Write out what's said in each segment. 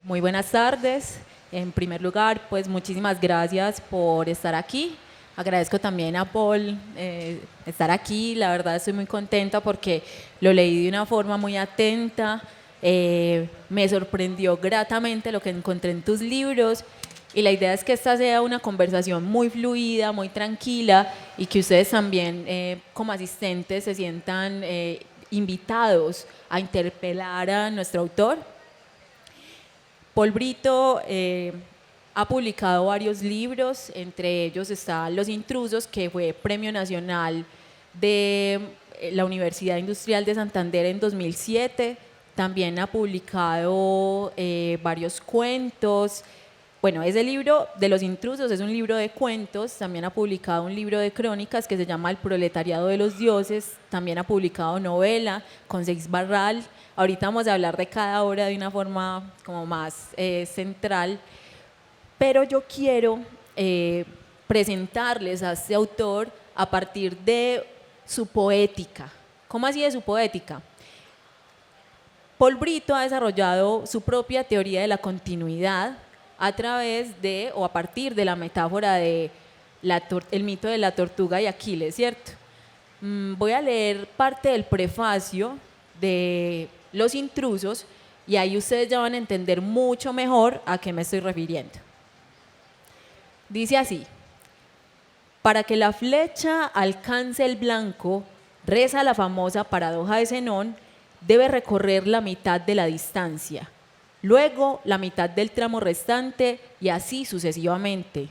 Muy buenas tardes. En primer lugar, pues muchísimas gracias por estar aquí. Agradezco también a Paul estar aquí. La verdad estoy muy contenta porque lo leí de una forma muy atenta. Me sorprendió gratamente lo que encontré en tus libros y la idea es que esta sea una conversación muy fluida, muy tranquila y que ustedes también como asistentes se sientan invitados a interpelar a nuestro autor. Paul Brito ha publicado varios libros, entre ellos está Los Intrusos, que fue Premio Nacional de la Universidad Industrial de Santander en 2007. También ha publicado varios cuentos. Bueno, ese libro de Los Intrusos es un libro de cuentos. También ha publicado un libro de crónicas que se llama El Proletariado de los Dioses. También ha publicado novela con Seix Barral. Ahorita vamos a hablar de cada obra de una forma como más central, pero yo quiero presentarles a este autor a partir de su poética. ¿Cómo así de su poética? Paul Brito ha desarrollado su propia teoría de la continuidad a través de, o a partir de la metáfora de el mito de la tortuga y Aquiles, ¿cierto? Voy a leer parte del prefacio de Los Intrusos y ahí ustedes ya van a entender mucho mejor a qué me estoy refiriendo. Dice así: para que la flecha alcance el blanco, reza la famosa paradoja de Zenón, debe recorrer la mitad de la distancia, luego la mitad del tramo restante y así sucesivamente.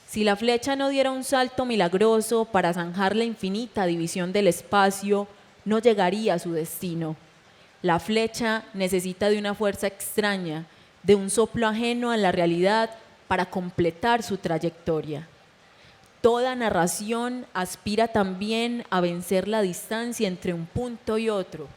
Si la flecha no diera un salto milagroso para zanjar la infinita división del espacio, no llegaría a su destino. La flecha necesita de una fuerza extraña, de un soplo ajeno a la realidad para completar su trayectoria. Toda narración aspira también a vencer la distancia entre un punto y otro.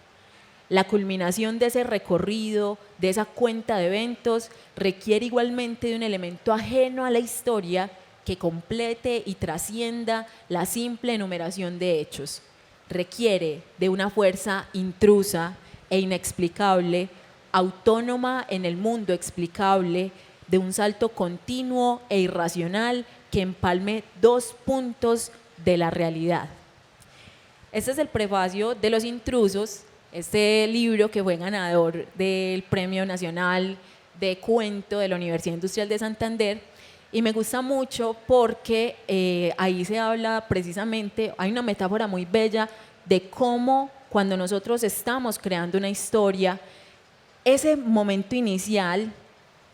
La culminación de ese recorrido, de esa cuenta de eventos, requiere igualmente de un elemento ajeno a la historia que complete y trascienda la simple enumeración de hechos. Requiere de una fuerza intrusa e inexplicable, autónoma en el mundo explicable, de un salto continuo e irracional que empalme dos puntos de la realidad. Este es el prefacio de Los Intrusos, este libro que fue ganador del Premio Nacional de Cuento de la Universidad Industrial de Santander, y me gusta mucho porque ahí se habla precisamente, hay una metáfora muy bella de cómo cuando nosotros estamos creando una historia, ese momento inicial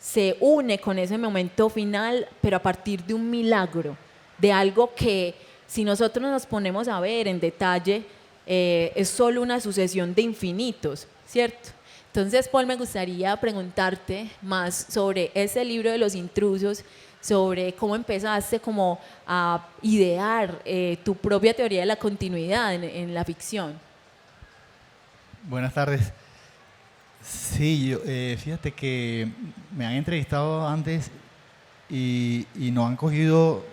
se une con ese momento final, pero a partir de un milagro, de algo que si nosotros nos ponemos a ver en detalle, es solo una sucesión de infinitos, ¿cierto? Entonces, Paul, me gustaría preguntarte más sobre ese libro de Los Intrusos, sobre cómo empezaste como a idear tu propia teoría de la continuidad en la ficción. Buenas tardes. Sí, fíjate que me han entrevistado antes y no han cogido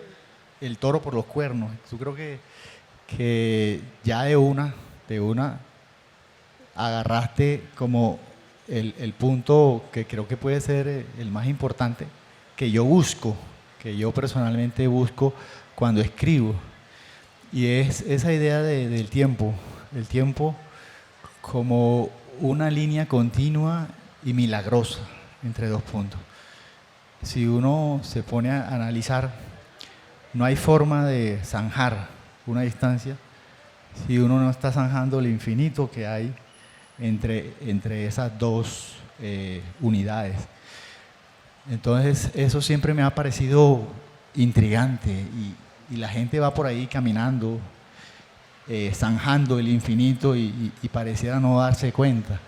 el toro por los cuernos. Yo creo que ya de una agarraste como el punto que creo que puede ser el más importante que yo personalmente busco cuando escribo, y es esa idea del tiempo, el tiempo como una línea continua y milagrosa entre dos puntos. Si uno se pone a analizar, no hay forma de zanjar una distancia si uno no está zanjando el infinito que hay entre esas dos unidades. Entonces eso siempre me ha parecido intrigante y la gente va por ahí caminando, zanjando el infinito y pareciera no darse cuenta.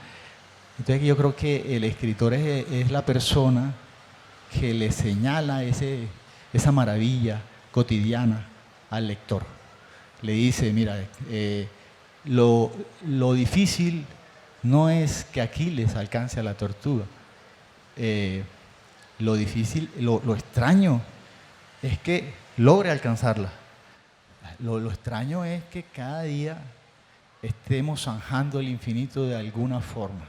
Entonces yo creo que el escritor es la persona que le señala esa maravilla cotidiana al lector. Le dice, mira, lo difícil no es que Aquiles alcance a la tortuga. Lo difícil, lo extraño es que logre alcanzarla. Lo extraño es que cada día estemos zanjando el infinito de alguna forma.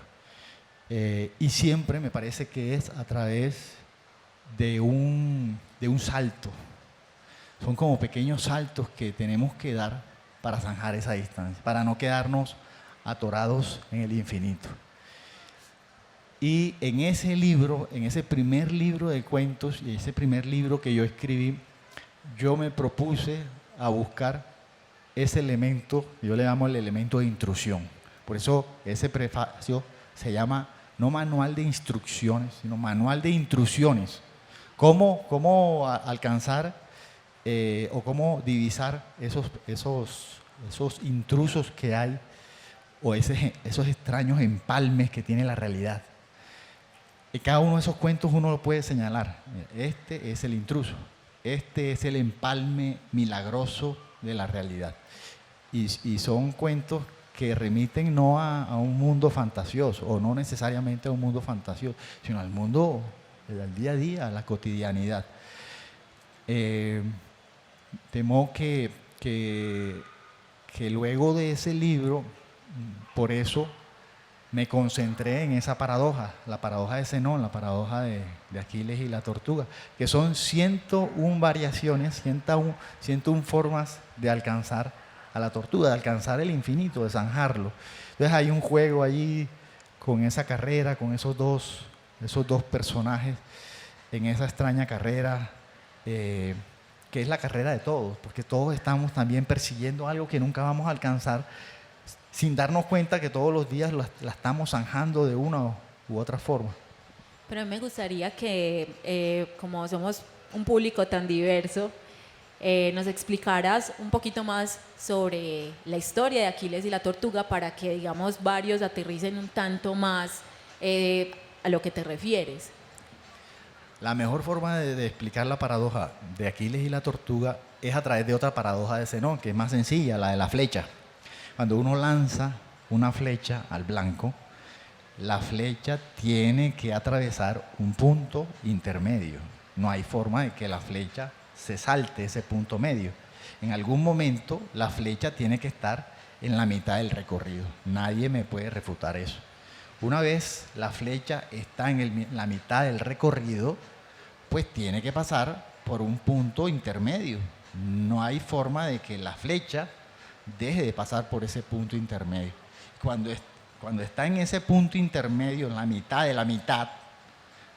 Y siempre me parece que es a través de un salto. Son como pequeños saltos que tenemos que dar para zanjar esa distancia, para no quedarnos atorados en el infinito. Y en ese libro, en ese primer libro de cuentos y ese primer libro que yo escribí, yo me propuse a buscar ese elemento, yo le llamo el elemento de intrusión. Por eso ese prefacio se llama no manual de instrucciones, sino manual de intrusiones. ¿Cómo alcanzar o cómo divisar esos intrusos que hay o esos extraños empalmes que tiene la realidad? Y cada uno de esos cuentos uno lo puede señalar. Este es el intruso, este es el empalme milagroso de la realidad. Y son cuentos que remiten no a un mundo fantasioso, o no necesariamente a un mundo fantasioso, sino al mundo del día a día, a la cotidianidad. Temo que luego de ese libro, por eso me concentré en esa paradoja, la paradoja de Zenón, la paradoja de Aquiles y la tortuga, que son 101 variaciones, 101 formas de alcanzar a la tortuga, de alcanzar el infinito, de zanjarlo. Entonces hay un juego allí con esa carrera, con esos dos personajes en esa extraña carrera, que es la carrera de todos, porque todos estamos también persiguiendo algo que nunca vamos a alcanzar, sin darnos cuenta que todos los días la estamos zanjando de una u otra forma. Pero a mí me gustaría que, como somos un público tan diverso, nos explicaras un poquito más sobre la historia de Aquiles y la tortuga para que, digamos, varios aterricen un tanto más a lo que te refieres. La mejor forma de explicar la paradoja de Aquiles y la tortuga es a través de otra paradoja de Zenón, que es más sencilla, la de la flecha. Cuando uno lanza una flecha al blanco, la flecha tiene que atravesar un punto intermedio. No hay forma de que la flecha se salte ese punto medio. En algún momento la flecha tiene que estar en la mitad del recorrido. Nadie me puede refutar eso. Una vez la flecha está en la mitad del recorrido, pues tiene que pasar por un punto intermedio. No hay forma de que la flecha deje de pasar por ese punto intermedio. Cuando está en ese punto intermedio, en la mitad de la mitad,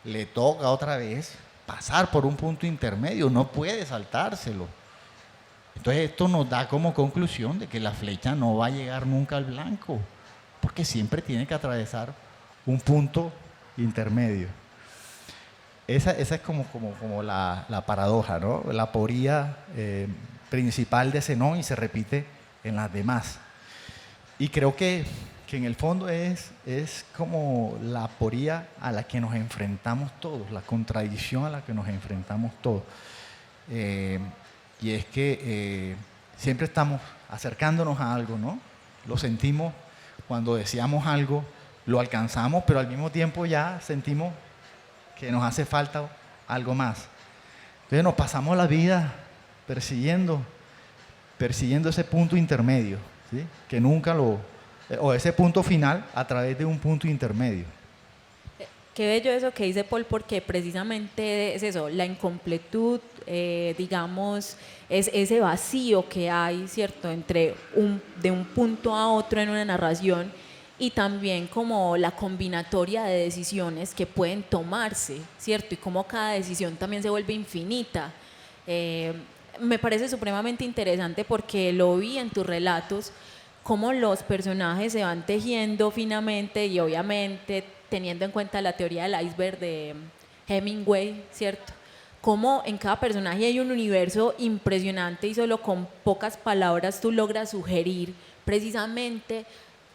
le toca otra vez pasar por un punto intermedio, no puede saltárselo. Entonces esto nos da como conclusión de que la flecha no va a llegar nunca al blanco, porque siempre tiene que atravesar un punto intermedio. Esa es como la paradoja, ¿no? La aporía principal de Zenón y se repite en las demás. Y creo que en el fondo es como la aporía a la que nos enfrentamos todos, la contradicción a la que nos enfrentamos todos. Y es que siempre estamos acercándonos a algo, ¿no? Lo sentimos cuando deseamos algo, lo alcanzamos, pero al mismo tiempo ya sentimos que nos hace falta algo más. Entonces nos pasamos la vida persiguiendo ese punto intermedio, ¿sí? Que nunca o ese punto final a través de un punto intermedio. Qué bello eso que dice Paul, porque precisamente es eso, la incompletud, digamos, es ese vacío que hay, ¿cierto?, de un punto a otro en una narración, y también como la combinatoria de decisiones que pueden tomarse, ¿cierto?, y cómo cada decisión también se vuelve infinita. Me parece supremamente interesante porque lo vi en tus relatos, cómo los personajes se van tejiendo finamente y obviamente teniendo en cuenta la teoría del iceberg de Hemingway, ¿cierto? Cómo en cada personaje hay un universo impresionante y solo con pocas palabras tú logras sugerir precisamente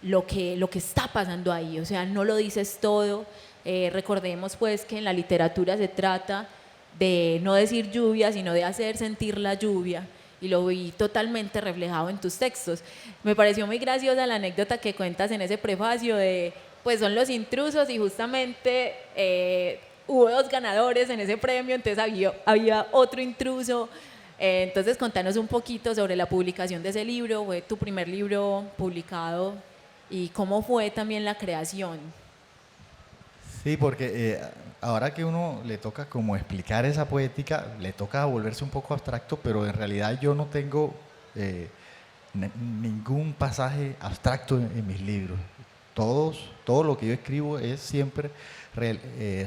lo que está pasando ahí, o sea, no lo dices todo. Recordemos pues que en la literatura se trata de no decir lluvia, sino de hacer sentir la lluvia, y lo vi totalmente reflejado en tus textos. Me pareció muy graciosa la anécdota que cuentas en ese prefacio de, pues son los intrusos, y justamente hubo 2 ganadores en ese premio, entonces había otro intruso. Entonces contanos un poquito sobre la publicación de ese libro, fue tu primer libro publicado, y cómo fue también la creación. Sí, porque ahora que uno le toca como explicar esa poética, le toca volverse un poco abstracto, pero en realidad yo no tengo eh, ningún pasaje abstracto en mis libros. Todo lo que yo escribo es siempre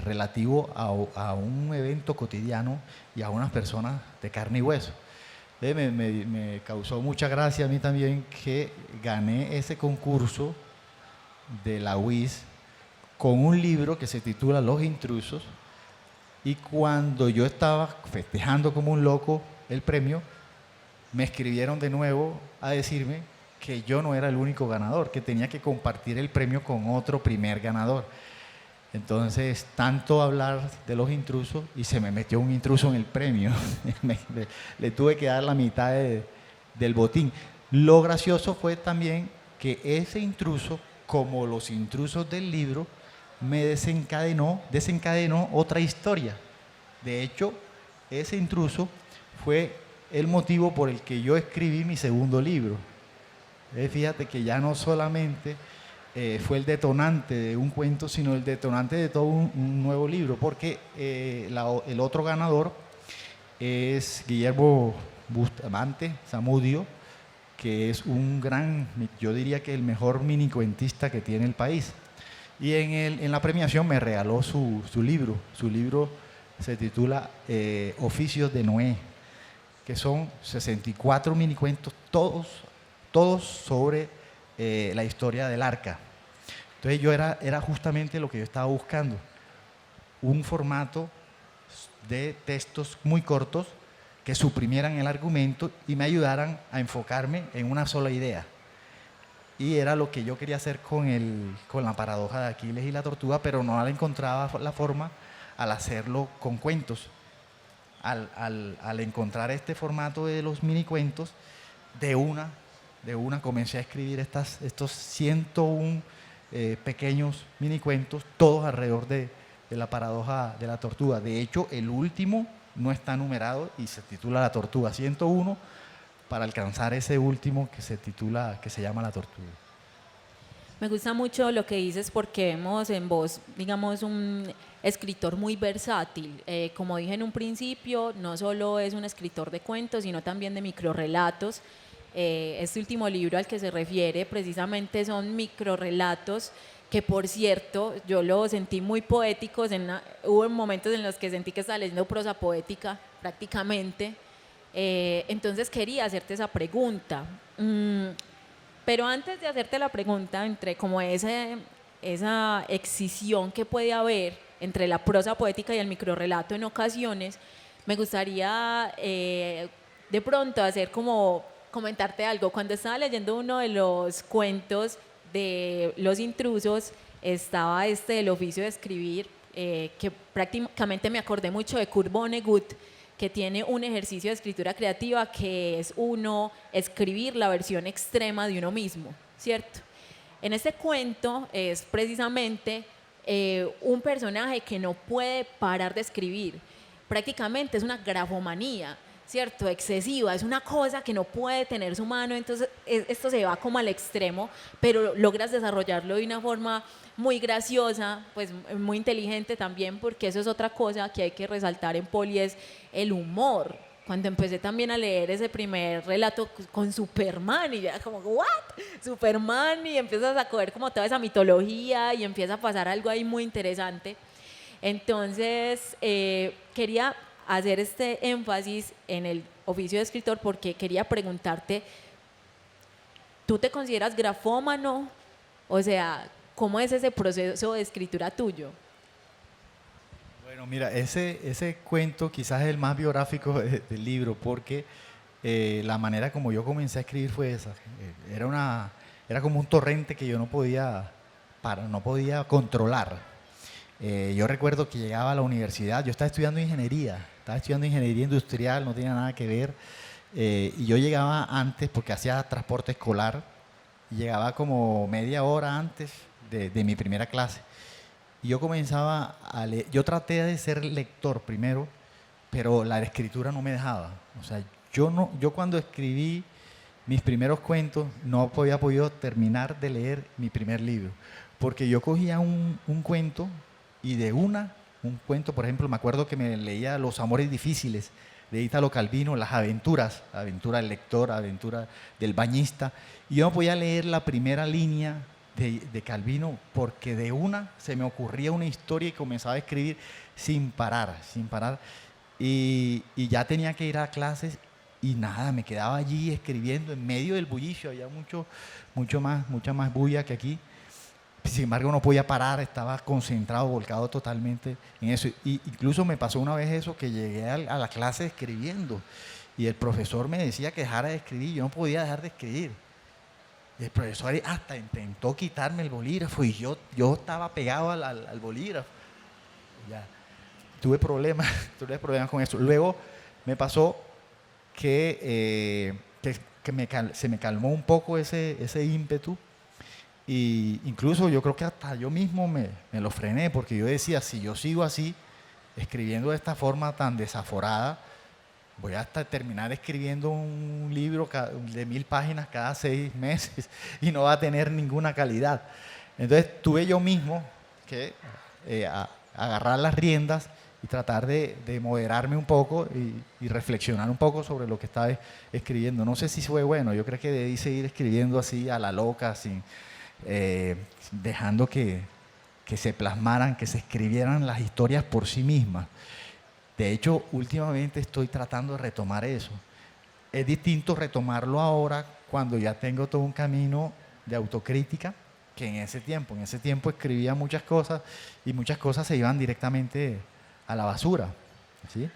relativo a un evento cotidiano y a unas personas de carne y hueso. Me causó mucha gracia a mí también que gané ese concurso de la UIS con un libro que se titula Los Intrusos, y cuando yo estaba festejando como un loco el premio, me escribieron de nuevo a decirme que yo no era el único ganador, que tenía que compartir el premio con otro primer ganador. Entonces, tanto hablar de Los Intrusos y se me metió un intruso en el premio. Le tuve que dar la mitad del botín. Lo gracioso fue también que ese intruso, como los intrusos del libro, me desencadenó otra historia. De hecho, ese intruso fue el motivo por el que yo escribí mi segundo libro. Fíjate que ya no solamente fue el detonante de un cuento, sino el detonante de todo un nuevo libro, porque el otro ganador es Guillermo Bustamante Zamudio, que es un gran, yo diría que el mejor minicuentista que tiene el país. Y en la premiación me regaló su libro. Su libro se titula Oficios de Noé, que son 64 minicuentos, todos sobre la historia del arca. Entonces era justamente lo que yo estaba buscando, un formato de textos muy cortos que suprimieran el argumento y me ayudaran a enfocarme en una sola idea. Y era lo que yo quería hacer con la paradoja de Aquiles y la tortuga, pero no le encontraba la forma al hacerlo con cuentos. Al encontrar este formato de los minicuentos, de una comencé a escribir estos 101 pequeños minicuentos, todos alrededor de la paradoja de la tortuga. De hecho, el último no está numerado y se titula La Tortuga 101, para alcanzar ese último que se llama La Tortuga. Me gusta mucho lo que dices porque vemos en vos, digamos, un escritor muy versátil. Como dije en un principio, no solo es un escritor de cuentos, sino también de microrrelatos. Este último libro al que se refiere precisamente son microrrelatos que, por cierto, yo lo sentí muy poéticos. Hubo momentos en los que sentí que estaba leyendo prosa poética prácticamente. Entonces quería hacerte esa pregunta. Pero antes de hacerte la pregunta, entre como esa excisión que puede haber entre la prosa poética y el microrrelato en ocasiones, me gustaría de pronto comentarte algo. Cuando estaba leyendo uno de los cuentos de Los Intrusos, estaba el oficio de escribir, que prácticamente me acordé mucho de Kurt Vonnegut, que tiene un ejercicio de escritura creativa que es escribir la versión extrema de uno mismo, ¿cierto? En este cuento es precisamente un personaje que no puede parar de escribir. Prácticamente es una grafomanía, ¿cierto? Excesiva, es una cosa que no puede tener su mano. Entonces esto se va como al extremo, pero logras desarrollarlo de una forma muy graciosa, pues muy inteligente también, porque eso es otra cosa que hay que resaltar en Poli, es el humor. Cuando empecé también a leer ese primer relato con Superman, y ya como, ¿what? Superman, y empiezas a coger como toda esa mitología y empieza a pasar algo ahí muy interesante. Entonces, quería hacer este énfasis en el oficio de escritor porque quería preguntarte, ¿tú te consideras grafómano? O sea, ¿cómo es ese proceso de escritura tuyo? Bueno, mira, ese cuento quizás es el más biográfico del libro, porque la manera como yo comencé a escribir fue esa. Era como un torrente que yo no podía controlar. Yo recuerdo que llegaba a la universidad, yo estaba estudiando ingeniería industrial, no tenía nada que ver, y yo llegaba antes porque hacía transporte escolar, y llegaba como media hora antes de mi primera clase. Y yo comenzaba a leer. Yo traté de ser lector primero, pero la escritura no me dejaba. O sea, yo cuando escribí mis primeros cuentos no había podido terminar de leer mi primer libro, porque yo cogía un cuento y de un cuento, por ejemplo, me acuerdo que me leía Los amores difíciles de Ítalo Calvino, las aventuras, aventura del lector, aventura del bañista, y yo no podía leer la primera línea de Calvino porque de una se me ocurría una historia y comenzaba a escribir sin parar, y ya tenía que ir a clases y nada, me quedaba allí escribiendo en medio del bullicio, había mucha más bulla que aquí. Sin embargo, no podía parar, estaba concentrado, volcado totalmente en eso. Y incluso me pasó una vez eso, que llegué a la clase escribiendo y el profesor me decía que dejara de escribir, yo no podía dejar de escribir. Y el profesor hasta intentó quitarme el bolígrafo y yo estaba pegado al bolígrafo. Ya, tuve problemas con eso. Luego me pasó que se me calmó un poco ese ímpetu. Y incluso yo creo que hasta yo mismo me lo frené, porque yo decía, si yo sigo así, escribiendo de esta forma tan desaforada, voy hasta terminar escribiendo un libro de 1000 páginas cada 6 meses y no va a tener ninguna calidad. Entonces tuve yo mismo que agarrar las riendas y tratar de moderarme un poco y reflexionar un poco sobre lo que estaba escribiendo. No sé si fue bueno, yo creo que debí seguir escribiendo así a la loca, dejando que se plasmaran, que se escribieran las historias por sí mismas. De hecho, últimamente estoy tratando de retomar eso. Es distinto retomarlo ahora cuando ya tengo todo un camino de autocrítica que en ese tiempo. En ese tiempo escribía muchas cosas y muchas cosas se iban directamente a la basura, ¿sí?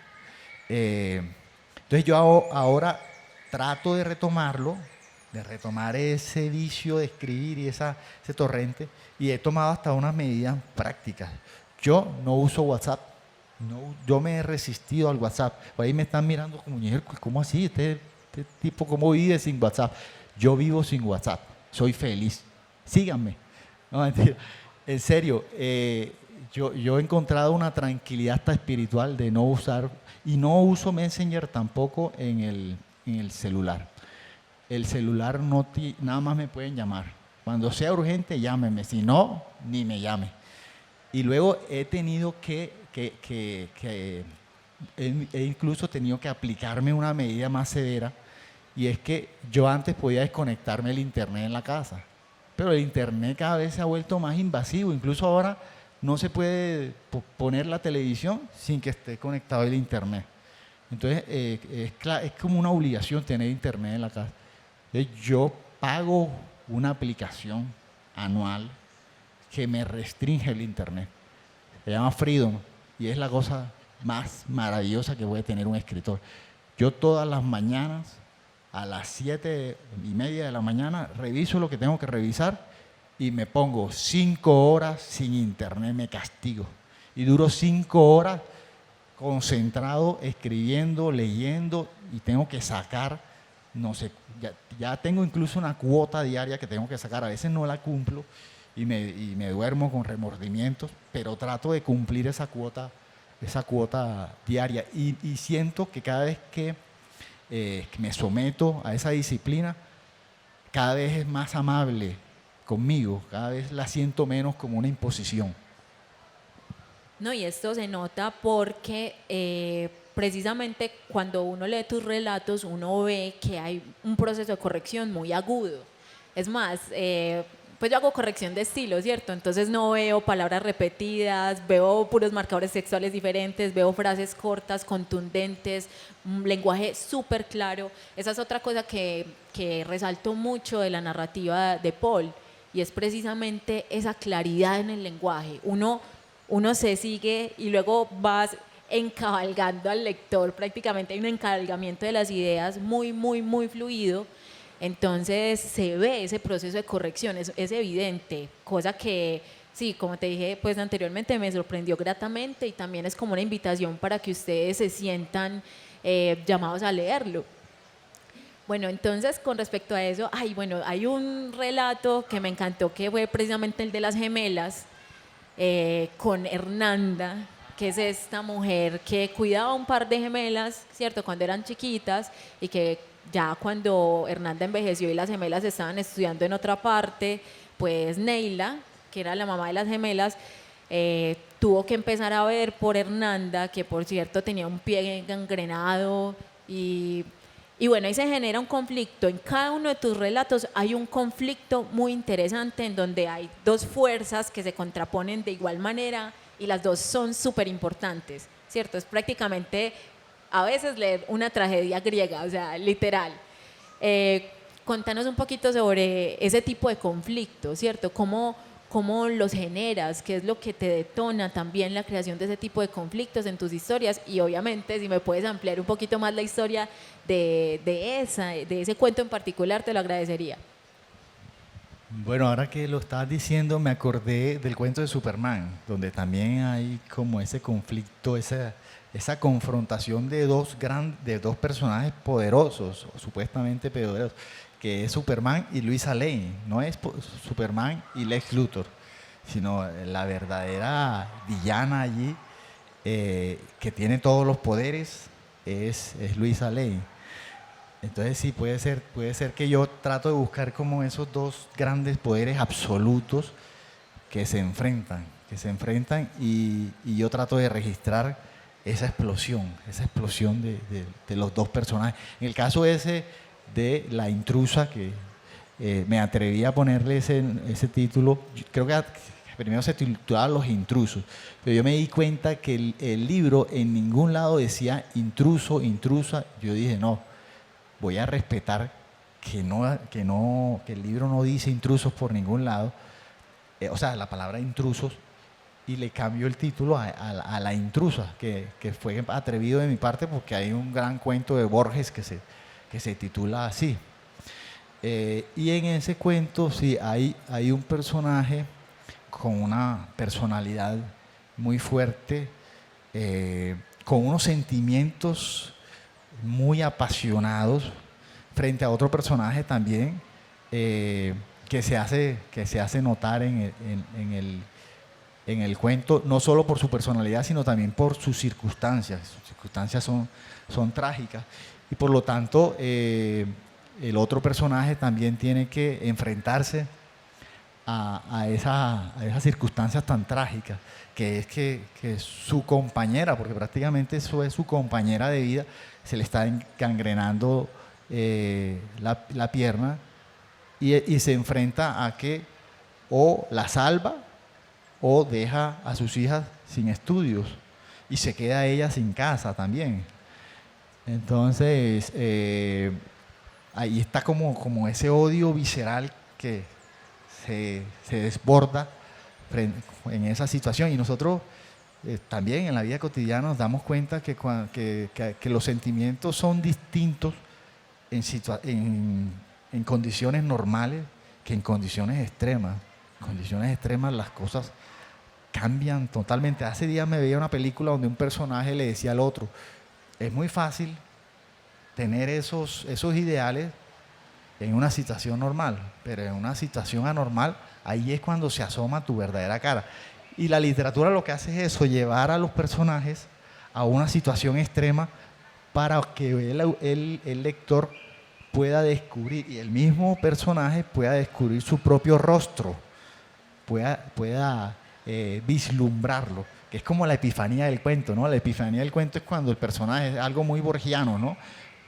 Entonces yo ahora trato de retomarlo, de retomar ese vicio de escribir y ese torrente, y he tomado hasta unas medidas prácticas. Yo no uso WhatsApp, yo me he resistido al WhatsApp. Por ahí me están mirando como, ¿cómo así? Este tipo, ¿cómo vive sin WhatsApp? Yo vivo sin WhatsApp, soy feliz. Síganme. No, mentira. En serio, yo he encontrado una tranquilidad hasta espiritual de no usar, y no uso Messenger tampoco en el celular. El celular nada más me pueden llamar. Cuando sea urgente, llámeme. Si no, ni me llame. Y luego he tenido he incluso tenido que aplicarme una medida más severa, y es que yo antes podía desconectarme el internet en la casa, pero el internet cada vez se ha vuelto más invasivo. Incluso ahora no se puede poner la televisión sin que esté conectado el internet. Entonces es como una obligación tener internet en la casa. Entonces, yo pago una aplicación anual que me restringe el internet. Se llama Freedom y es la cosa más maravillosa que puede tener un escritor. Yo todas las mañanas a las 7:30 de la mañana reviso lo que tengo que revisar y me pongo 5 horas sin internet, me castigo. Y duro 5 horas concentrado, escribiendo, leyendo, y tengo que sacar, no sé, ya tengo incluso una cuota diaria que tengo que sacar. A veces no la cumplo y me duermo con remordimientos, pero trato de cumplir esa cuota diaria. Y siento que cada vez que me someto a esa disciplina, cada vez es más amable conmigo, cada vez la siento menos como una imposición. No, y esto se nota porque precisamente cuando uno lee tus relatos, uno ve que hay un proceso de corrección muy agudo. Es más, pues yo hago corrección de estilo, ¿cierto? Entonces no veo palabras repetidas, veo puros marcadores textuales diferentes, veo frases cortas, contundentes, un lenguaje súper claro. Esa es otra cosa que resalto mucho de la narrativa de Paul, y es precisamente esa claridad en el lenguaje. Uno se sigue y luego vas encabalgando al lector, prácticamente hay un encabalgamiento de las ideas muy, muy, muy fluido. Entonces se ve ese proceso de corrección, es evidente, cosa que sí, como te dije pues anteriormente, me sorprendió gratamente, y también es como una invitación para que ustedes se sientan llamados a leerlo. Bueno, entonces con respecto a eso, hay un relato que me encantó, que fue precisamente el de las gemelas, con Hernanda, que es esta mujer que cuidaba un par de gemelas, ¿cierto?, cuando eran chiquitas, y que ya cuando Hernanda envejeció y las gemelas estaban estudiando en otra parte, pues Neila, que era la mamá de las gemelas, tuvo que empezar a ver por Hernanda, que por cierto tenía un pie gangrenado y bueno, ahí se genera un conflicto. En cada uno de tus relatos hay un conflicto muy interesante en donde hay dos fuerzas que se contraponen de igual manera y las dos son súper importantes, ¿cierto? Es prácticamente a veces leer una tragedia griega, o sea, literal. Contanos un poquito sobre ese tipo de conflictos, ¿cierto? ¿Cómo los generas? ¿Qué es lo que te detona también la creación de ese tipo de conflictos en tus historias? Y obviamente, si me puedes ampliar un poquito más la historia de ese cuento en particular, te lo agradecería. Bueno, ahora que lo estás diciendo, me acordé del cuento de Superman, donde también hay como ese conflicto, esa confrontación de de dos personajes poderosos, o supuestamente poderosos, que es Superman y Luisa Lane. No es Superman y Lex Luthor, sino la verdadera villana allí, que tiene todos los poderes, es Luisa Lane. Entonces sí, puede ser que yo trato de buscar como esos dos grandes poderes absolutos que se enfrentan y yo trato de registrar esa explosión de los dos personajes. En el caso ese de La Intrusa, que me atreví a ponerle ese título, creo que primero se titulaba Los Intrusos, pero yo me di cuenta que el libro en ningún lado decía intruso, intrusa. Yo dije, no, voy a respetar que el libro no dice intrusos por ningún lado, o sea, la palabra intrusos, y le cambio el título a La Intrusa, que fue atrevido de mi parte porque hay un gran cuento de Borges que se titula así. Y en ese cuento sí hay un personaje con una personalidad muy fuerte, con unos sentimientos muy apasionados frente a otro personaje también, que se hace notar en el cuento, no solo por su personalidad, sino también por sus circunstancias. Sus circunstancias son trágicas y por lo tanto el otro personaje también tiene que enfrentarse a esas circunstancias tan trágicas, que es que su compañera, porque prácticamente eso es su compañera de vida, se le está gangrenando la pierna y se enfrenta a que o la salva o deja a sus hijas sin estudios y se queda ella sin casa también. Entonces, ahí está como ese odio visceral que se desborda en esa situación. Y nosotros también en la vida cotidiana nos damos cuenta que los sentimientos son distintos en condiciones normales que en condiciones extremas. En condiciones extremas las cosas cambian totalmente. Hace días me veía una película donde un personaje le decía al otro, es muy fácil tener esos ideales en una situación normal, pero en una situación anormal, ahí es cuando se asoma tu verdadera cara. Y la literatura lo que hace es eso, llevar a los personajes a una situación extrema para que el lector pueda descubrir, y el mismo personaje pueda descubrir su propio rostro, pueda vislumbrarlo, que es como la epifanía del cuento, ¿no? La epifanía del cuento es cuando el personaje, es algo muy borgiano, ¿no?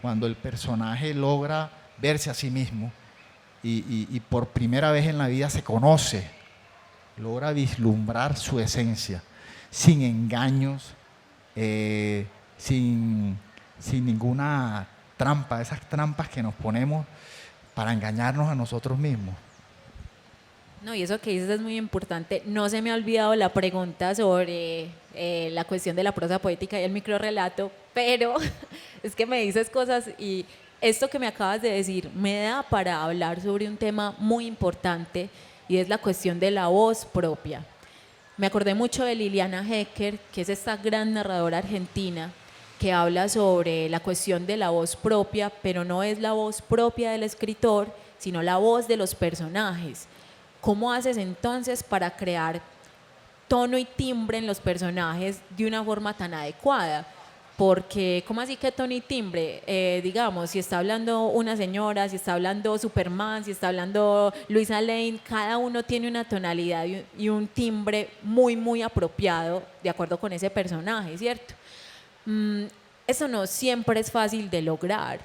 Cuando el personaje logra verse a sí mismo y por primera vez en la vida se conoce, logra vislumbrar su esencia, sin engaños, sin ninguna trampa, esas trampas que nos ponemos para engañarnos a nosotros mismos. No, y eso que dices es muy importante. No se me ha olvidado la pregunta sobre la cuestión de la prosa poética y el microrrelato, pero es que me dices cosas y esto que me acabas de decir me da para hablar sobre un tema muy importante y es la cuestión de la voz propia. Me acordé mucho de Liliana Hecker, que es esta gran narradora argentina que habla sobre la cuestión de la voz propia, pero no es la voz propia del escritor, sino la voz de los personajes. ¿Cómo haces entonces para crear tono y timbre en los personajes de una forma tan adecuada? Porque, ¿cómo así que tono y timbre? Digamos, si está hablando una señora, si está hablando Superman, si está hablando Luisa Lane, cada uno tiene una tonalidad y un timbre muy, muy apropiado de acuerdo con ese personaje, ¿cierto? Mm, Eso no siempre es fácil de lograr,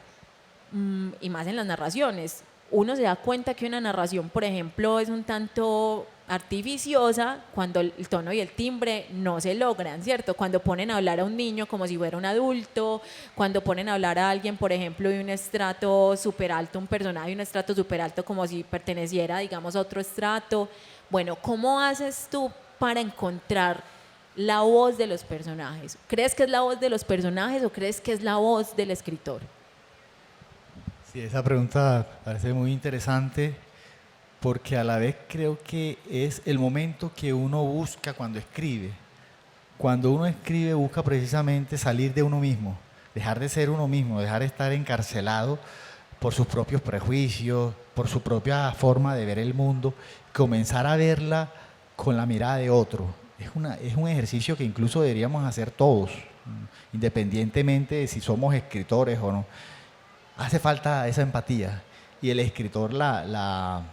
y más en las narraciones. Uno se da cuenta que una narración, por ejemplo, es un tanto artificiosa cuando el tono y el timbre no se logran, ¿cierto? Cuando ponen a hablar a un niño como si fuera un adulto, cuando ponen a hablar a alguien, por ejemplo, de un estrato súper alto, un personaje de un estrato súper alto como si perteneciera, digamos, a otro estrato. Bueno, ¿cómo haces tú para encontrar la voz de los personajes? ¿Crees que es la voz de los personajes o crees que es la voz del escritor? Sí, esa pregunta parece muy interesante porque a la vez creo que es el momento que uno busca cuando escribe. Cuando uno escribe busca precisamente salir de uno mismo, dejar de ser uno mismo, dejar de estar encarcelado por sus propios prejuicios, por su propia forma de ver el mundo, comenzar a verla con la mirada de otro. Es un ejercicio que incluso deberíamos hacer todos, independientemente de si somos escritores o no. Hace falta esa empatía y el escritor la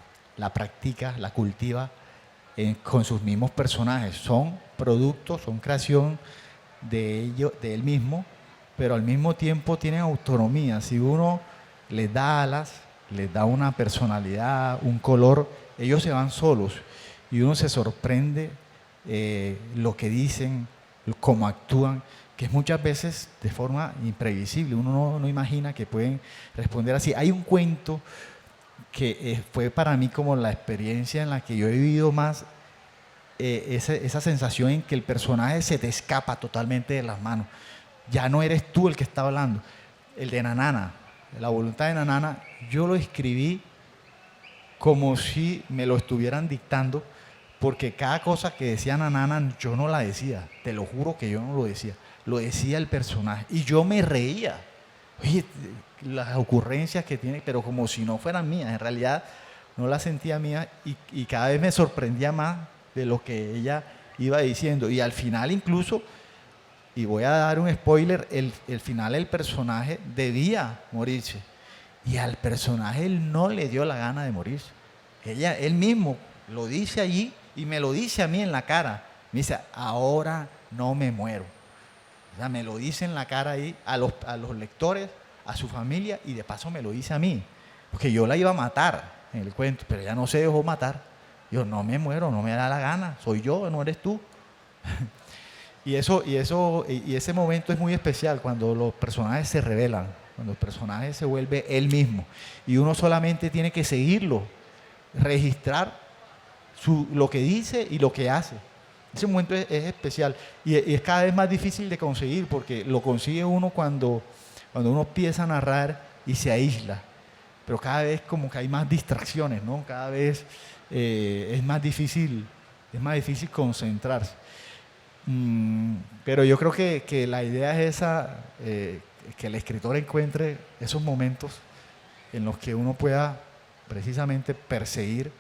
practica, la cultiva con sus mismos personajes. Son productos, son creación de él mismo, pero al mismo tiempo tienen autonomía. Si uno les da alas, les da una personalidad, un color, ellos se van solos y uno se sorprende lo que dicen, cómo actúan, que es muchas veces de forma imprevisible. Uno no imagina que pueden responder así. Hay un cuento que fue para mí como la experiencia en la que yo he vivido más esa sensación en que el personaje se te escapa totalmente de las manos. Ya no eres tú el que está hablando. El de Nanana, la voluntad de Nanana, yo lo escribí como si me lo estuvieran dictando, porque cada cosa que decía Nanana yo no la decía, te lo juro que yo no lo decía, lo decía el personaje y yo me reía. Oye, las ocurrencias que tiene, pero como si no fueran mías, en realidad no las sentía mías y cada vez me sorprendía más de lo que ella iba diciendo. Y al final incluso, y voy a dar un spoiler, el final el personaje debía morirse. Y al personaje él no le dio la gana de morirse. Él mismo lo dice allí y me lo dice a mí en la cara. Me dice, ahora no me muero. O sea, me lo dice en la cara ahí a los lectores, a su familia y de paso me lo dice a mí. Porque yo la iba a matar en el cuento, pero ella no se dejó matar. Yo no me muero, no me da la gana, soy yo, no eres tú. Y ese momento es muy especial cuando los personajes se revelan, cuando el personaje se vuelve él mismo. Y uno solamente tiene que seguirlo, registrar lo que dice y lo que hace. Ese momento es especial y es cada vez más difícil de conseguir porque lo consigue uno cuando uno empieza a narrar y se aísla. Pero cada vez como que hay más distracciones, ¿no? Cada vez es más difícil concentrarse. Pero yo creo que la idea es esa, que el escritor encuentre esos momentos en los que uno pueda precisamente perseguir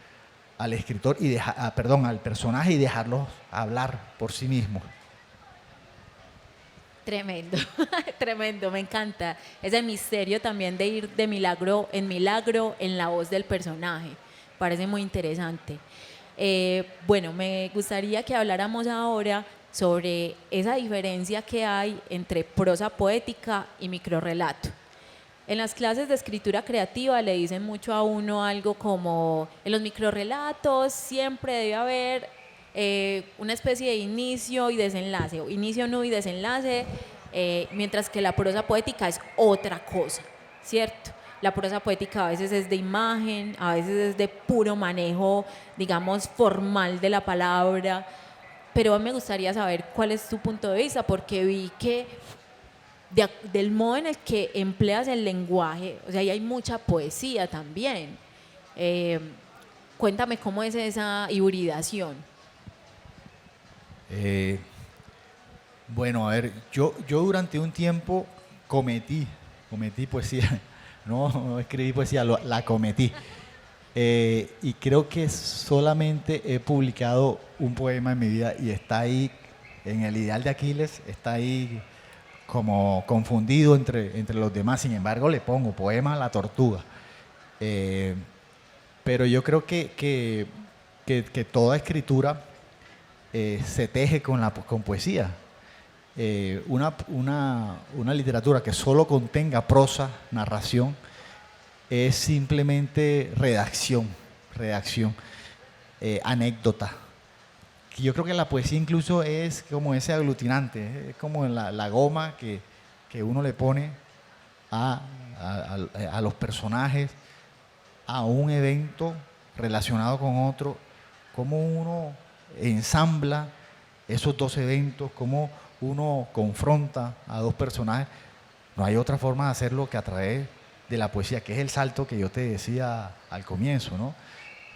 al escritor y al personaje y dejarlos hablar por sí mismos. Tremendo, tremendo, me encanta. Ese misterio también de ir de milagro en la voz del personaje. Parece muy interesante. Bueno, me gustaría que habláramos ahora sobre esa diferencia que hay entre prosa poética y microrrelato. En las clases de escritura creativa le dicen mucho a uno algo como en los microrrelatos siempre debe haber una especie de inicio y desenlace, o inicio, nudo y desenlace, mientras que la prosa poética es otra cosa, ¿cierto? La prosa poética a veces es de imagen, a veces es de puro manejo, digamos, formal de la palabra, pero me gustaría saber cuál es tu punto de vista, porque vi que del modo en el que empleas el lenguaje, o sea, ahí hay mucha poesía también. Cuéntame cómo es esa hibridación. Bueno, a ver, yo durante un tiempo cometí poesía, no escribí poesía, la cometí. Y creo que solamente he publicado un poema en mi vida y está ahí, en el Ideal de Aquiles, está ahí como confundido entre los demás. Sin embargo, le pongo poema a la tortuga. Pero yo creo que toda escritura se teje con poesía. Una literatura que solo contenga prosa, narración, es simplemente redacción, anécdota. Yo creo que la poesía incluso es como ese aglutinante, es como la goma que uno le pone a los personajes, a un evento relacionado con otro, cómo uno ensambla esos dos eventos, cómo uno confronta a dos personajes. No hay otra forma de hacerlo que a través de la poesía, que es el salto que yo te decía al comienzo, ¿no?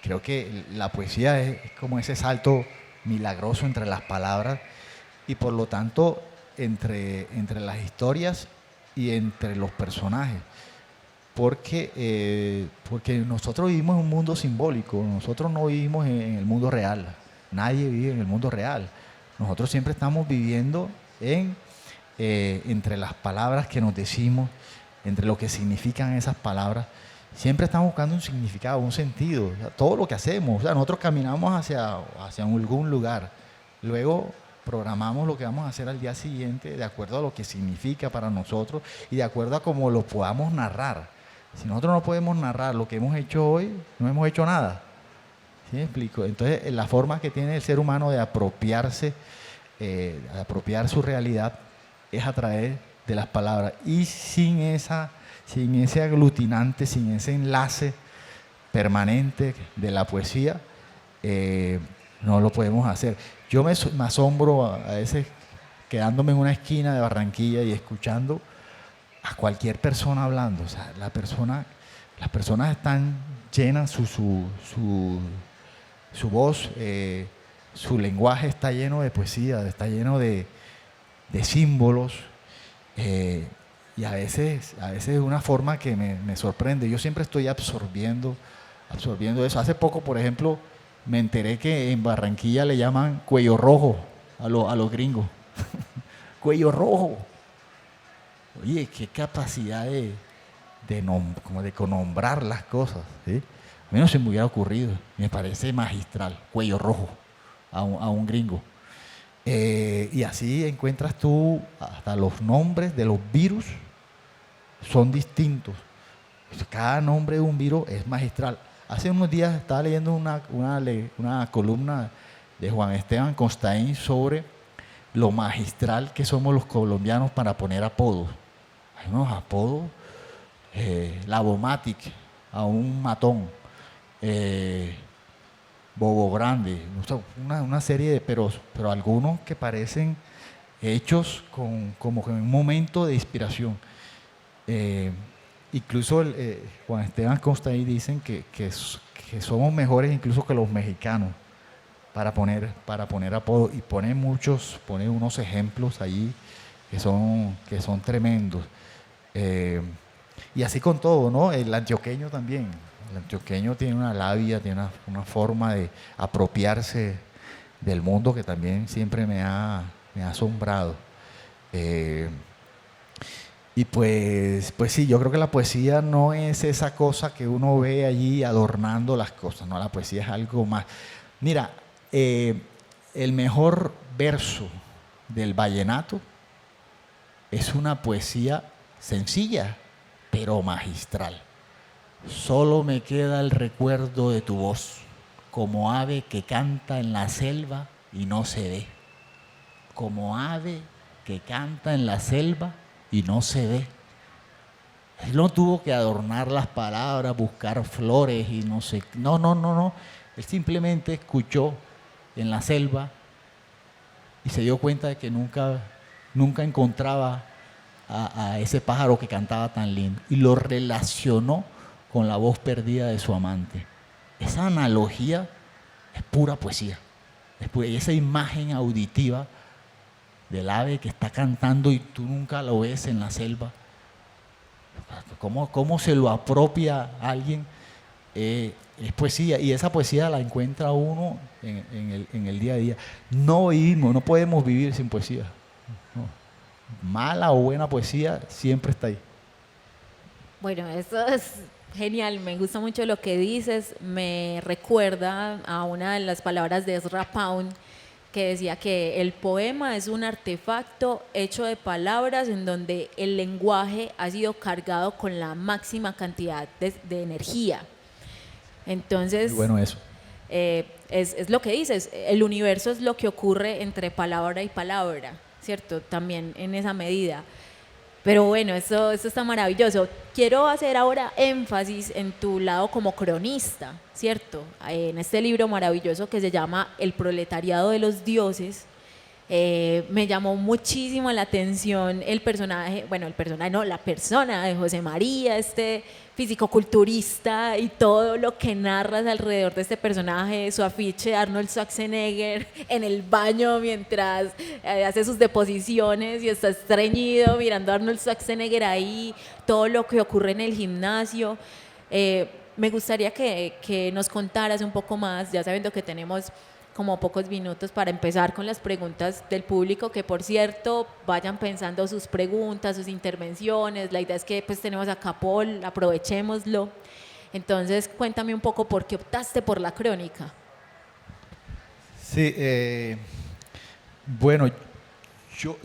Creo que la poesía es como ese salto milagroso entre las palabras y por lo tanto entre las historias y entre los personajes. Porque nosotros vivimos en un mundo simbólico, nosotros no vivimos en el mundo real, nadie vive en el mundo real. Nosotros siempre estamos viviendo entre las palabras que nos decimos, entre lo que significan esas palabras. Siempre estamos buscando un significado, un sentido. O sea, todo lo que hacemos, o sea, nosotros caminamos hacia algún lugar, luego programamos lo que vamos a hacer al día siguiente de acuerdo a lo que significa para nosotros y de acuerdo a cómo lo podamos narrar. Si nosotros no podemos narrar lo que hemos hecho hoy, no hemos hecho nada. ¿Sí me explico? Entonces, la forma que tiene el ser humano de apropiarse, de apropiar su realidad, es a través de las palabras. Y sin ese aglutinante, sin ese enlace permanente de la poesía, no lo podemos hacer. Yo me asombro a veces quedándome en una esquina de Barranquilla y escuchando a cualquier persona hablando. O sea, las personas están llenas, su voz, su lenguaje está lleno de poesía, está lleno de símbolos, y a veces de una forma que me sorprende. Yo siempre estoy absorbiendo eso. Hace poco, por ejemplo, me enteré que en Barranquilla le llaman cuello rojo a los gringos. Cuello rojo. Oye, qué capacidad de nombrar las cosas, ¿sí? A mí no se me hubiera ocurrido. Me parece magistral. Cuello rojo a un gringo. Y así encuentras tú hasta los nombres de los virus son distintos. Cada nombre de un virus es magistral. Hace unos días estaba leyendo una columna de Juan Esteban Constaín sobre lo magistral que somos los colombianos para poner apodos. Hay unos apodos, Labomatic, a un matón, Bobo Grande, una serie de pero algunos que parecen hechos como en un momento de inspiración. Incluso Juan Esteban Constaín dicen que somos mejores incluso que los mexicanos para poner apodo, y pone unos ejemplos allí que son tremendos. Y así con todo, ¿no? El antioqueño también. El antioqueño tiene una labia, tiene una forma de apropiarse del mundo que también siempre me ha asombrado. Y pues sí, yo creo que la poesía no es esa cosa que uno ve allí adornando las cosas, no, la poesía es algo más. Mira, el mejor verso del vallenato es una poesía sencilla, pero magistral. Solo me queda el recuerdo de tu voz, como ave que canta en la selva y no se ve. Como ave que canta en la selva y no se ve. Él no tuvo que adornar las palabras, buscar flores y no sé. No. Él simplemente escuchó en la selva y se dio cuenta de que nunca encontraba a ese pájaro que cantaba tan lindo y lo relacionó con la voz perdida de su amante. Esa analogía es pura poesía. Y esa imagen auditiva del ave que está cantando y tú nunca lo ves en la selva. ¿Cómo se lo apropia alguien? Es poesía, y esa poesía la encuentra uno en el día a día. No podemos vivir sin poesía. No. mala o buena poesía siempre está ahí. Bueno, eso es genial, me gusta mucho lo que dices, me recuerda a una de las palabras de Ezra Pound que decía que el poema es un artefacto hecho de palabras en donde el lenguaje ha sido cargado con la máxima cantidad de energía. Muy Entonces, bueno eso. es lo que dices, el universo es lo que ocurre entre palabra y palabra, ¿cierto? También en esa medida. Pero bueno, eso está maravilloso. Quiero hacer ahora énfasis en tu lado como cronista, ¿cierto? En este libro maravilloso que se llama El proletariado de los dioses, me llamó muchísimo la atención el personaje, bueno, el personaje no, la persona de José María, este fisicoculturista y todo lo que narras alrededor de este personaje, su afiche de Arnold Schwarzenegger en el baño mientras hace sus deposiciones y está estreñido mirando a Arnold Schwarzenegger ahí, todo lo que ocurre en el gimnasio. Me gustaría que nos contaras un poco más, ya sabiendo que tenemos como pocos minutos para empezar con las preguntas del público, que por cierto vayan pensando sus preguntas, sus intervenciones. La idea es que pues tenemos acá a Paul, aprovechémoslo. Entonces cuéntame un poco por qué optaste por la crónica. Sí, bueno,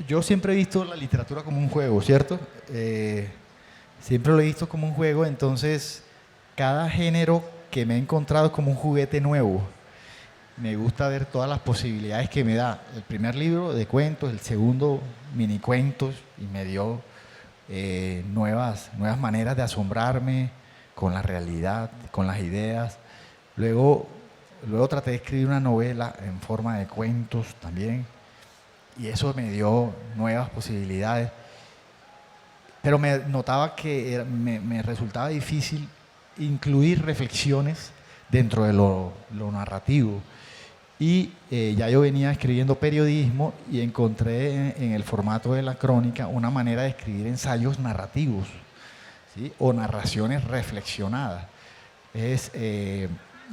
yo siempre he visto la literatura como un juego, ¿cierto? Siempre lo he visto como un juego, entonces cada género que me he encontrado es como un juguete nuevo. Me gusta ver todas las posibilidades que me da. El primer libro de cuentos, el segundo mini cuentos, y me dio nuevas maneras de asombrarme con la realidad, con las ideas. Luego traté de escribir una novela en forma de cuentos también, y eso me dio nuevas posibilidades. Pero me notaba que me resultaba difícil incluir reflexiones dentro de lo narrativo. Y ya yo venía escribiendo periodismo y encontré en el formato de la crónica una manera de escribir ensayos narrativos, ¿sí? O narraciones reflexionadas.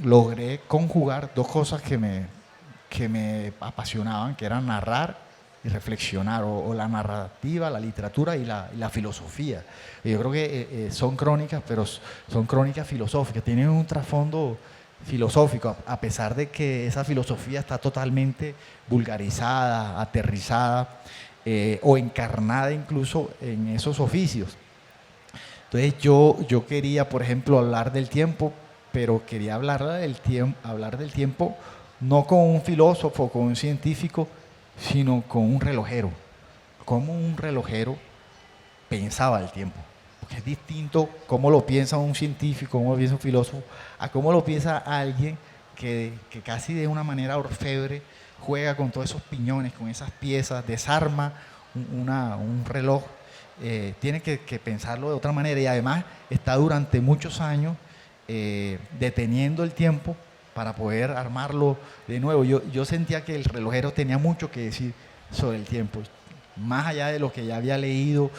Logré conjugar dos cosas que me apasionaban, que eran narrar y reflexionar, o la narrativa, la literatura y la filosofía. Yo creo que son crónicas, pero son crónicas filosóficas, tienen un trasfondo filosófico, a pesar de que esa filosofía está totalmente vulgarizada, aterrizada, o encarnada incluso en esos oficios. Entonces yo quería, por ejemplo, hablar del tiempo, pero quería hablar del tiempo no con un filósofo, con un científico, sino con un relojero. Cómo un relojero pensaba el tiempo. Porque es distinto cómo lo piensa un científico, cómo lo piensa un filósofo, a cómo lo piensa alguien que casi de una manera orfebre juega con todos esos piñones, con esas piezas, desarma un reloj. Tiene que pensarlo de otra manera, y además está durante muchos años deteniendo el tiempo para poder armarlo de nuevo. Yo sentía que el relojero tenía mucho que decir sobre el tiempo, más allá de lo que ya había leído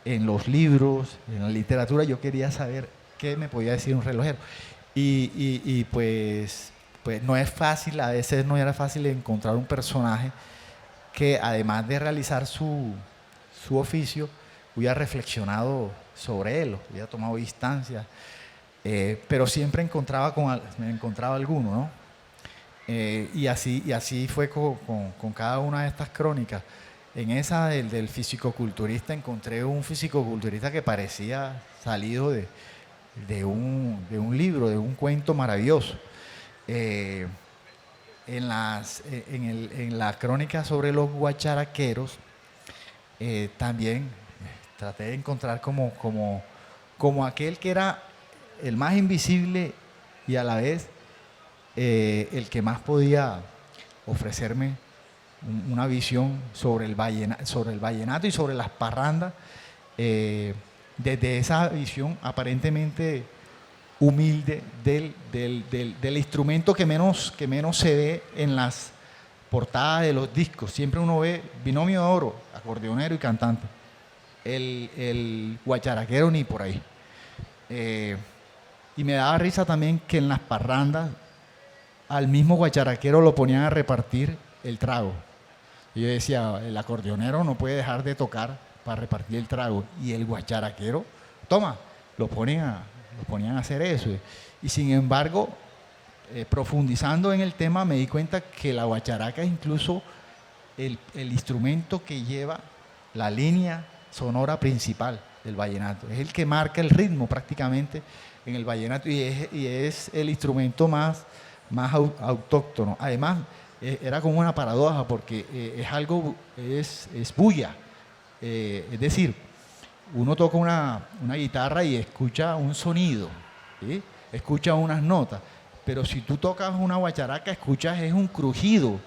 en los libros, en la literatura. Yo quería saber qué me podía decir un relojero. Y pues no es fácil, a veces no era fácil encontrar un personaje que, además de realizar su oficio, hubiera reflexionado sobre él, hubiera tomado distancia, pero siempre me encontraba alguno, ¿no? Y así fue con cada una de estas crónicas. En esa del fisicoculturista encontré un fisicoculturista que parecía salido de un libro, de un cuento maravilloso. En la crónica sobre los guacharaqueros, también traté de encontrar como aquel que era el más invisible y a la vez el que más podía ofrecerme una visión sobre el vallenato y sobre las parrandas, desde esa visión aparentemente humilde del instrumento que menos se ve en las portadas de los discos. Siempre uno ve binomio de oro, acordeonero y cantante. El guacharaquero ni por ahí. Y me daba risa también que en las parrandas al mismo guacharaquero lo ponían a repartir el trago. Y yo decía, el acordeonero no puede dejar de tocar para repartir el trago. Y el guacharaquero, toma, lo ponían a hacer eso. Y sin embargo, profundizando en el tema, me di cuenta que la guacharaca es incluso el instrumento que lleva la línea sonora principal del vallenato. Es el que marca el ritmo prácticamente en el vallenato y es el instrumento más autóctono. Además, era como una paradoja porque es bulla. Es decir, uno toca una guitarra y escucha un sonido, ¿sí? Escucha unas notas, pero si tú tocas una guacharaca, escuchas es un crujido,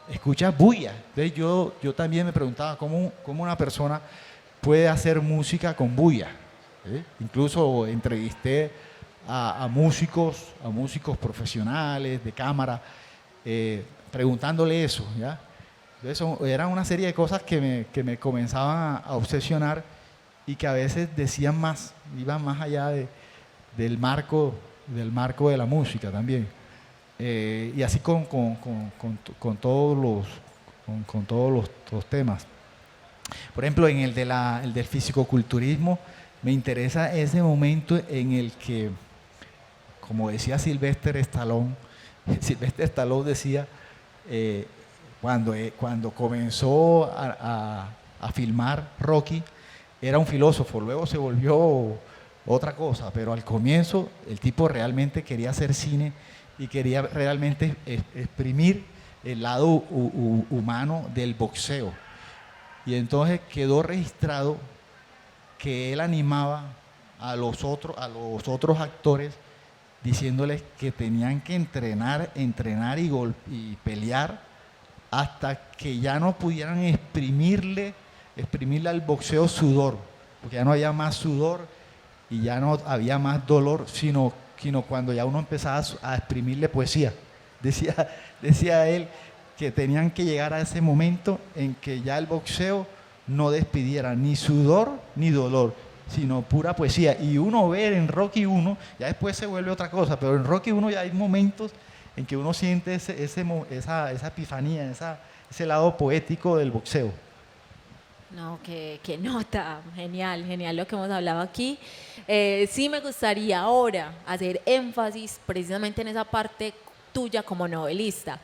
escuchas bulla. Entonces yo también me preguntaba cómo una persona puede hacer música con bulla, ¿sí? Incluso entrevisté a músicos profesionales de cámara, preguntándole eso, ¿ya? Entonces, era una serie de cosas que me comenzaban a obsesionar y que a veces decían iban más allá del marco de la música también. Y así con todos los temas. Por ejemplo, en el del fisicoculturismo, me interesa ese momento en el que, como decía Sylvester Stallone decía, cuando comenzó a filmar Rocky, era un filósofo, luego se volvió otra cosa, pero al comienzo el tipo realmente quería hacer cine y quería realmente exprimir el lado humano del boxeo. Y entonces quedó registrado que él animaba a los otros actores diciéndoles que tenían que entrenar y pelear hasta que ya no pudieran exprimirle al boxeo sudor, porque ya no había más sudor y ya no había más dolor, sino cuando ya uno empezaba a exprimirle poesía. Decía él que tenían que llegar a ese momento en que ya el boxeo no despidiera ni sudor ni dolor, sino pura poesía. Y uno ve en Rocky 1, ya después se vuelve otra cosa, pero en Rocky 1 ya hay momentos en que uno siente esa epifanía, ese lado poético del boxeo. No, qué nota, genial lo que hemos hablado aquí. Sí me gustaría ahora hacer énfasis precisamente en esa parte tuya como novelista.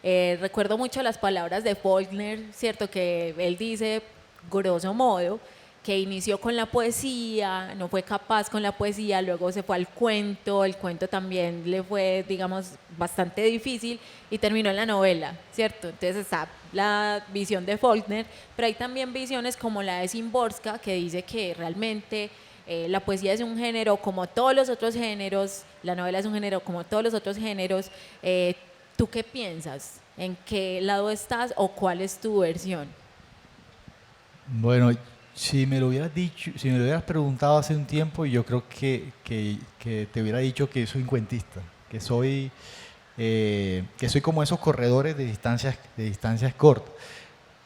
Recuerdo mucho las palabras de Faulkner, ¿cierto? Que él dice, grosso modo, que inició con la poesía, no fue capaz con la poesía, luego se fue al cuento, el cuento también le fue, digamos, bastante difícil y terminó en la novela, ¿cierto? Entonces está la visión de Faulkner, pero hay también visiones como la de Szymborska, que dice que realmente la poesía es un género como todos los otros géneros, la novela es un género como todos los otros géneros. ¿Tú qué piensas? ¿En qué lado estás o cuál es tu versión? Bueno, si me lo hubieras preguntado hace un tiempo, yo creo que te hubiera dicho que soy cuentista, que soy como esos corredores de distancias cortas.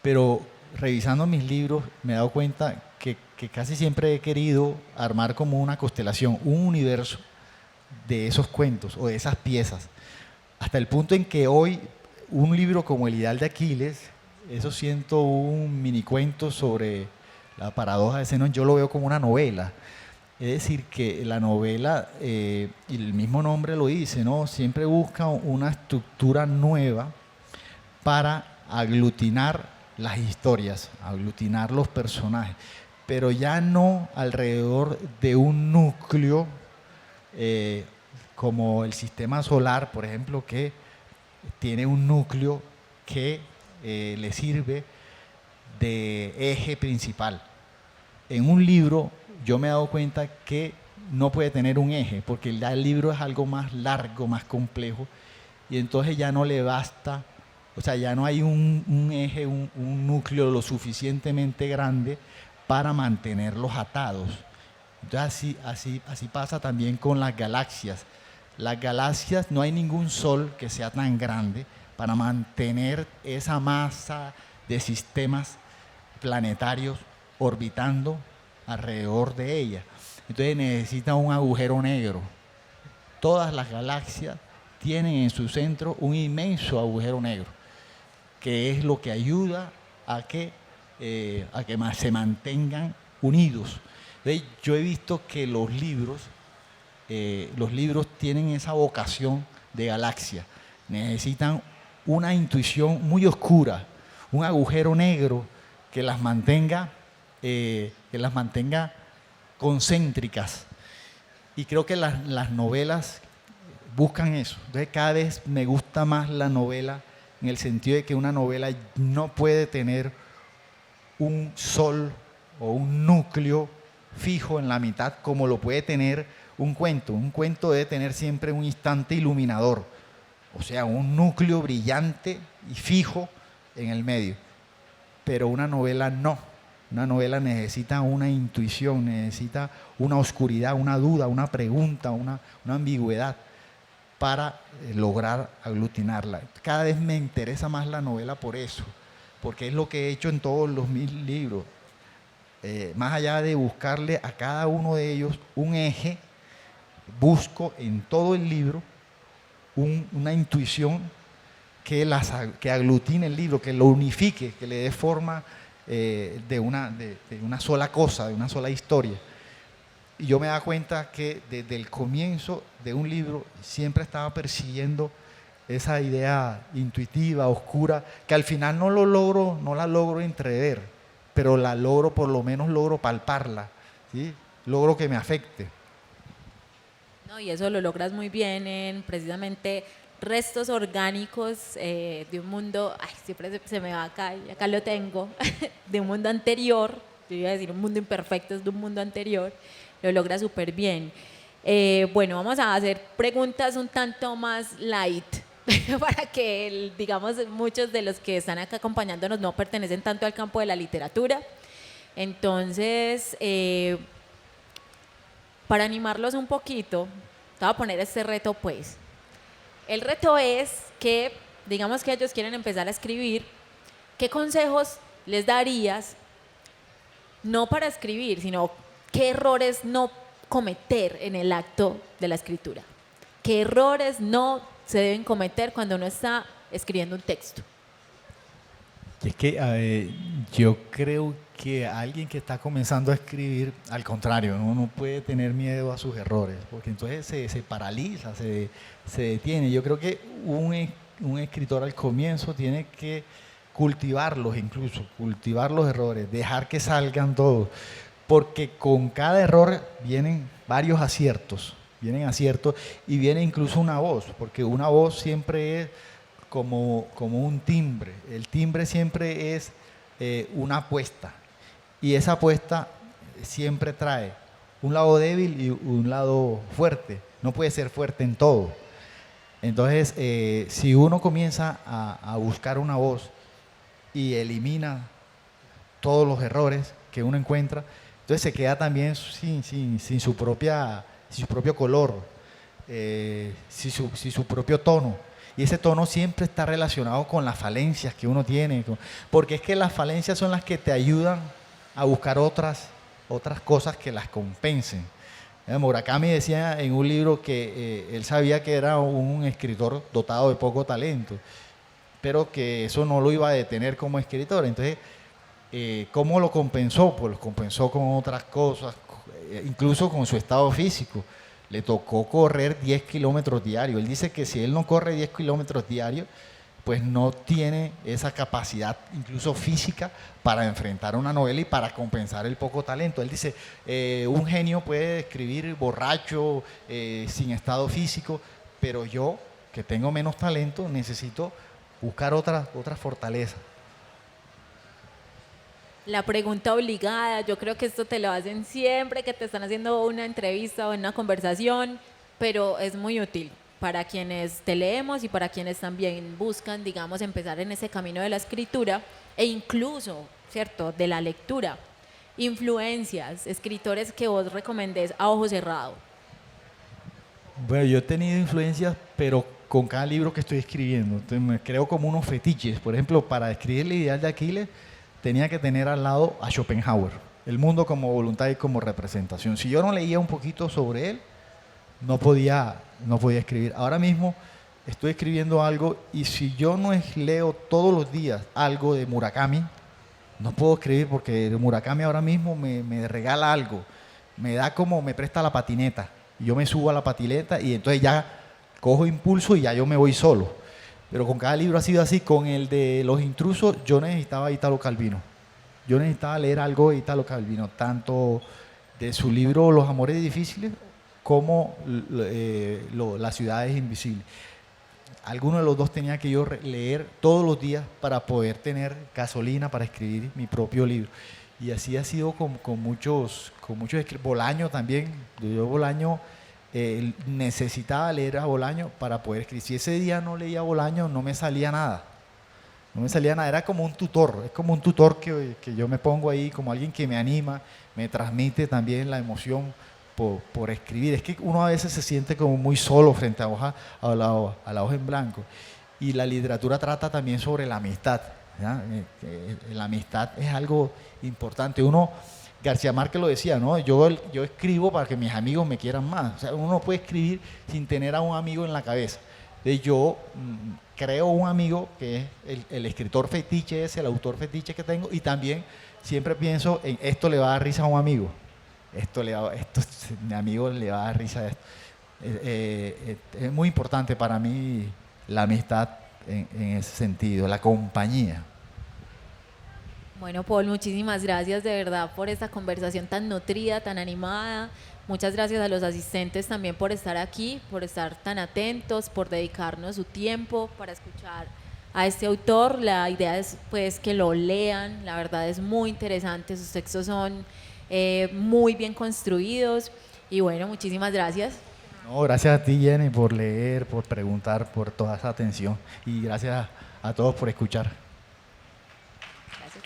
Pero revisando mis libros me he dado cuenta que casi siempre he querido armar como una constelación, un universo de esos cuentos o de esas piezas. Hasta el punto en que hoy un libro como El Ideal de Aquiles, eso siento un mini cuento sobre la paradoja de Zenón, yo lo veo como una novela. Es decir, que la novela, y el mismo nombre lo dice, ¿no? Siempre busca una estructura nueva para aglutinar las historias, aglutinar los personajes, pero ya no alrededor de un núcleo como el sistema solar, por ejemplo, que tiene un núcleo que le sirve de eje principal. En un libro yo me he dado cuenta que no puede tener un eje, porque el libro es algo más largo, más complejo, y entonces ya no le basta, o sea, ya no hay un eje, un núcleo lo suficientemente grande para mantenerlos atados. Entonces así pasa también con las galaxias. Las galaxias, no hay ningún sol que sea tan grande para mantener esa masa de sistemas planetarios orbitando alrededor de ella. Entonces necesita un agujero negro. Todas las galaxias tienen en su centro un inmenso agujero negro, que es lo que ayuda a que se mantengan unidos. Entonces, yo he visto que los libros tienen esa vocación de galaxia. Necesitan una intuición muy oscura, un agujero negro que las mantenga concéntricas. Y creo que las novelas buscan eso. Entonces cada vez me gusta más la novela en el sentido de que una novela no puede tener un sol o un núcleo fijo en la mitad como lo puede tener un cuento. Un cuento debe tener siempre un instante iluminador, o sea, un núcleo brillante y fijo en el medio. Pero una novela no. Una novela necesita una intuición, necesita una oscuridad, una duda, una pregunta, una ambigüedad para lograr aglutinarla. Cada vez me interesa más la novela por eso, porque es lo que he hecho en todos los 1000 libros. Más allá de buscarle a cada uno de ellos un eje, busco en todo el libro una intuición que aglutine el libro, que lo unifique, que le dé forma de una sola cosa, de una sola historia. Y yo me da cuenta que desde el comienzo de un libro siempre estaba persiguiendo esa idea intuitiva, oscura, que al final no la logro entrever, pero por lo menos logro palparla, ¿sí? Logro que me afecte. No, y eso lo logras muy bien en precisamente restos orgánicos de un mundo, ay, siempre se me va acá, y acá lo tengo, de un mundo anterior, yo iba a decir un mundo imperfecto, es de un mundo anterior, lo logra súper bien. Bueno, vamos a hacer preguntas un tanto más light, para que, digamos, muchos de los que están acá acompañándonos no pertenecen tanto al campo de la literatura. Entonces, para animarlos un poquito, te voy a poner este reto, pues. El reto es que, digamos que ellos quieren empezar a escribir, ¿qué consejos les darías? No para escribir, sino qué errores no cometer en el acto de la escritura. ¿Qué errores no se deben cometer cuando uno está escribiendo un texto? Es que yo creo que alguien que está comenzando a escribir, al contrario, no puede tener miedo a sus errores, porque entonces se paraliza, se detiene. Yo creo que un escritor al comienzo tiene que cultivarlos, incluso cultivar los errores, dejar que salgan todos, porque con cada error vienen varios aciertos, y viene incluso una voz, porque una voz siempre es como un timbre. El timbre siempre es una apuesta, y esa apuesta siempre trae un lado débil y un lado fuerte. No puede ser fuerte en todo. Entonces, si uno comienza a buscar una voz y elimina todos los errores que uno encuentra, entonces se queda también sin su propio color, sin su propio tono. Y ese tono siempre está relacionado con las falencias que uno tiene, porque es que las falencias son las que te ayudan a buscar otras cosas que las compensen. Murakami decía en un libro que él sabía que era un escritor dotado de poco talento, pero que eso no lo iba a detener como escritor. Entonces, ¿cómo lo compensó? Pues lo compensó con otras cosas, incluso con su estado físico. Le tocó correr 10 kilómetros diarios. Él dice que si él no corre 10 kilómetros diarios, pues no tiene esa capacidad, incluso física, para enfrentar una novela y para compensar el poco talento. Él dice, un genio puede escribir borracho, sin estado físico, pero yo, que tengo menos talento, necesito buscar otra fortaleza. La pregunta obligada, yo creo que esto te lo hacen siempre que te están haciendo una entrevista o una conversación, pero es muy útil para quienes te leemos y para quienes también buscan, digamos, empezar en ese camino de la escritura e incluso, ¿cierto?, de la lectura. Influencias, escritores que vos recomendés a ojo cerrado. Bueno, yo he tenido influencias, pero con cada libro que estoy escribiendo. Entonces me creo como unos fetiches. Por ejemplo, para escribir El Ideal de Aquiles, tenía que tener al lado a Schopenhauer, El mundo como voluntad y como representación. Si yo no leía un poquito sobre él, no podía escribir. Ahora mismo estoy escribiendo algo, y si yo no leo todos los días algo de Murakami, no puedo escribir porque el Murakami ahora mismo me regala algo, me presta la patineta, y yo me subo a la patineta y entonces ya cojo impulso y ya yo me voy solo. Pero con cada libro ha sido así. Con el de Los Intrusos yo necesitaba Italo Calvino. Yo necesitaba leer algo de Italo Calvino, tanto de su libro Los Amores Difíciles como Las Ciudades Invisibles. Alguno de los dos tenía que yo leer todos los días para poder tener gasolina para escribir mi propio libro. Y así ha sido con muchos Bolaño también. Yo Bolaño necesitaba leer a Bolaño para poder escribir. Si ese día no leía a Bolaño, no me salía nada. No me salía nada, era como un tutor. Es como un tutor que yo me pongo ahí, como alguien que me anima, me transmite también la emoción por escribir. Es que uno a veces se siente como muy solo frente a la hoja en blanco. Y la literatura trata también sobre la amistad, ¿ya? La amistad es algo importante. García Márquez lo decía, ¿no? Yo escribo para que mis amigos me quieran más. O sea, uno no puede escribir sin tener a un amigo en la cabeza. Entonces yo creo un amigo que es el escritor fetiche ese, el autor fetiche que tengo, y también siempre pienso en esto le va a dar risa a un amigo. Mi amigo le va a dar risa a esto. Es muy importante para mí la amistad en ese sentido, la compañía. Bueno, Paul, muchísimas gracias de verdad por esta conversación tan nutrida, tan animada. Muchas gracias a los asistentes también por estar aquí, por estar tan atentos, por dedicarnos su tiempo para escuchar a este autor. La idea es pues que lo lean, la verdad es muy interesante, sus textos son muy bien construidos y bueno, muchísimas gracias. No, gracias a ti, Jenny, por leer, por preguntar, por toda esa atención, y gracias a todos por escuchar. Gracias.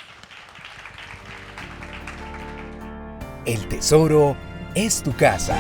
El tesoro es tu casa.